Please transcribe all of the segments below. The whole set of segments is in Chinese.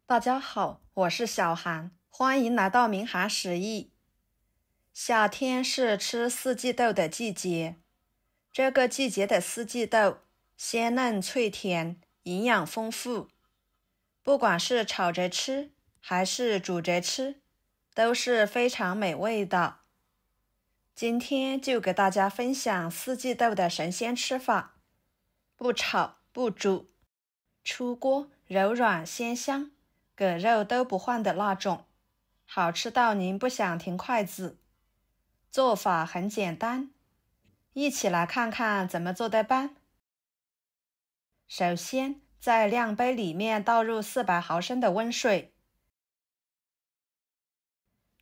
大家好，我是小韩，欢迎来到明涵食艺。夏天是吃四季豆的季节，这个季节的四季豆鲜嫩脆甜，营养丰富，不管是炒着吃还是煮着吃，都是非常美味的。今天就给大家分享四季豆的神仙吃法，不炒不煮，出锅柔软鲜香，梗肉都不换的那种，好吃到您不想停筷子。做法很简单，一起来看看怎么做的吧。首先，在量杯里面倒入400毫升的温水，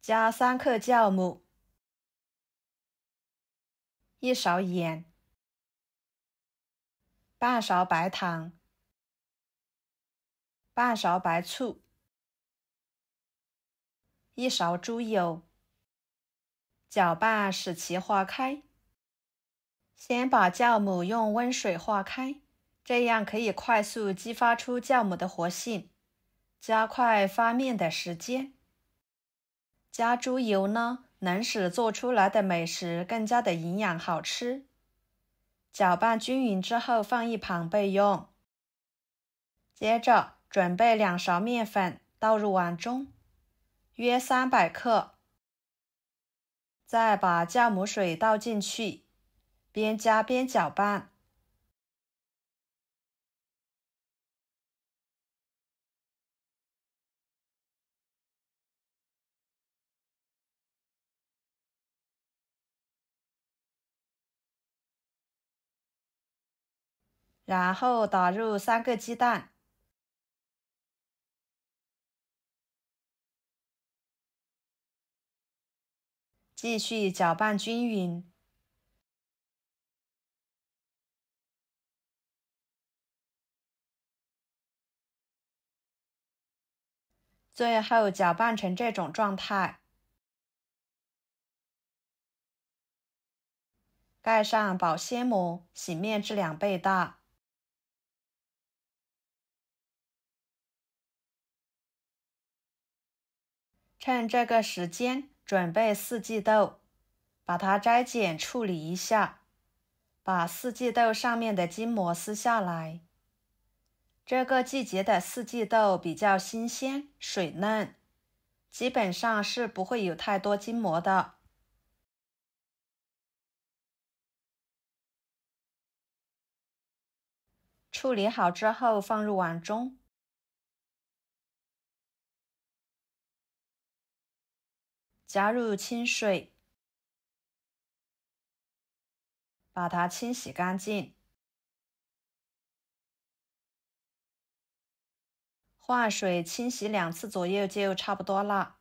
加3克酵母，1勺盐，半勺白糖，半勺白醋，1勺猪油，搅拌使其化开。先把酵母用温水化开，这样可以快速激发出酵母的活性，加快发面的时间。加猪油呢，能使做出来的美食更加的营养好吃。搅拌均匀之后放一旁备用。接着准备2勺面粉倒入碗中，约300克。再把酵母水倒进去，边加边搅拌。然后打入3个鸡蛋，继续搅拌均匀。最后搅拌成这种状态，盖上保鲜膜，洗面至2倍大。趁这个时间准备四季豆，把它摘剪处理一下，把四季豆上面的筋膜撕下来。这个季节的四季豆比较新鲜水嫩，基本上是不会有太多筋膜的。处理好之后放入碗中，加入清水，把它清洗干净，换水清洗2次左右就差不多了。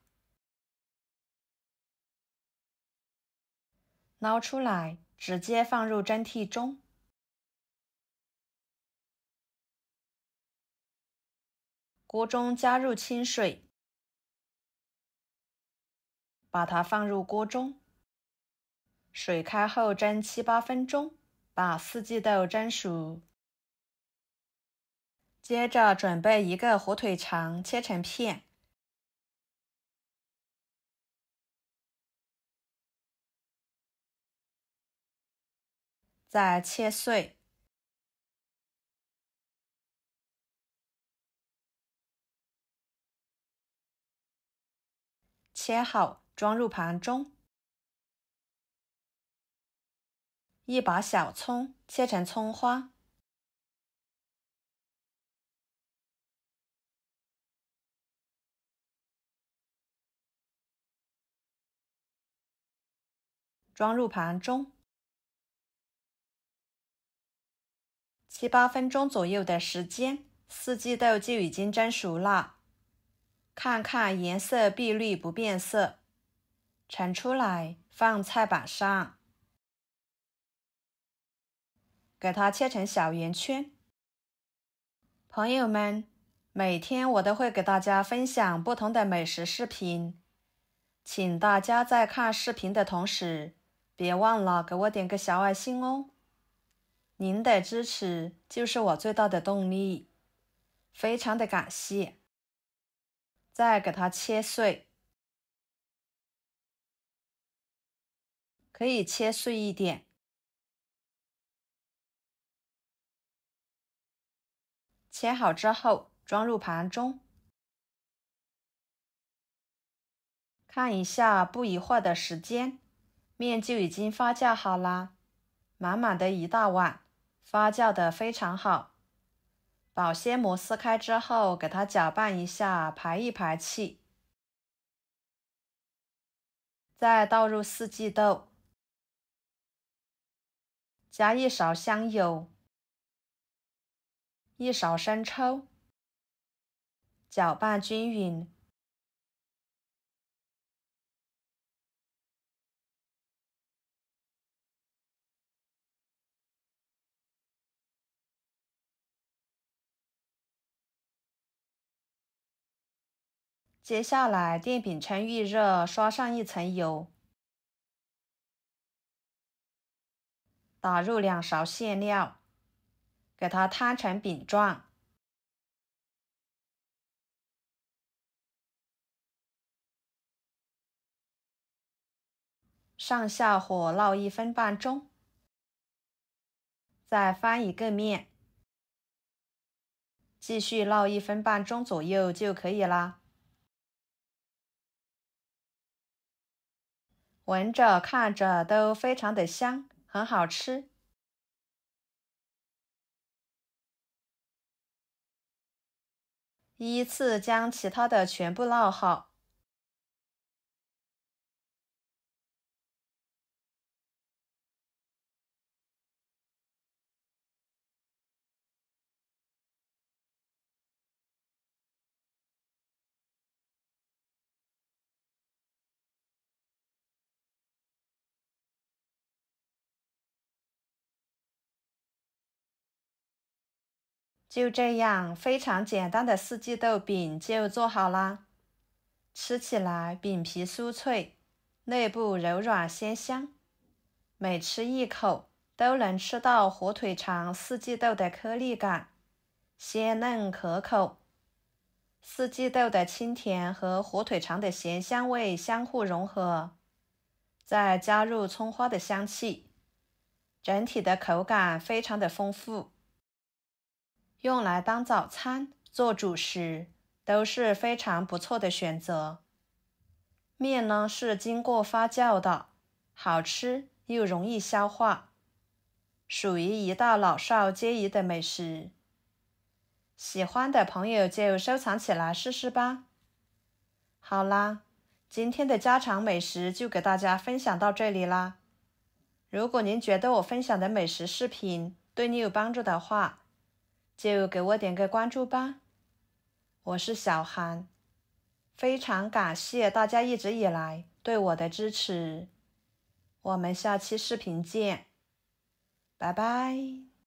捞出来，直接放入蒸屉中。锅中加入清水，把它放入锅中。水开后蒸7、8分钟，把四季豆蒸熟。接着准备1个火腿肠，切成片。再切碎。切好，装入盘中。1把小葱，切成葱花。装入盘中。7、8分钟左右的时间，四季豆就已经蒸熟了。看看颜色碧绿不变色，盛出来放菜板上，给它切成小圆圈。朋友们，每天我都会给大家分享不同的美食视频，请大家在看视频的同时，别忘了给我点个小爱心哦。您的支持就是我最大的动力，非常的感谢。再给它切碎，可以切碎一点。切好之后，装入盘中。看一下，不一会儿的时间，面就已经发酵好啦，满满的一大碗，发酵的非常好。保鲜膜撕开之后，给它搅拌一下，排一排气。再倒入四季豆，加1勺香油，1勺生抽，搅拌均匀。接下来电饼铛预热，刷上1层油，打入2勺馅料，给它摊成饼状。上下火烙1分半钟，再翻一个面，继续烙1分半钟左右就可以啦。闻着看着都非常的香，很好吃。依次将其他的全部烙好。就这样，非常简单的四季豆饼就做好啦。吃起来饼皮酥脆，内部柔软鲜香，每吃一口都能吃到火腿肠四季豆的颗粒感，鲜嫩可口。四季豆的清甜和火腿肠的咸香味相互融合，再加入葱花的香气，整体的口感非常的丰富。用来当早餐、做主食都是非常不错的选择。面呢是经过发酵的，好吃又容易消化，属于一道老少皆宜的美食。喜欢的朋友就收藏起来试试吧。好啦，今天的家常美食就给大家分享到这里啦。如果您觉得我分享的美食视频对你有帮助的话，就给我点个关注吧。我是小韩，非常感谢大家一直以来对我的支持。我们下期视频见，拜拜。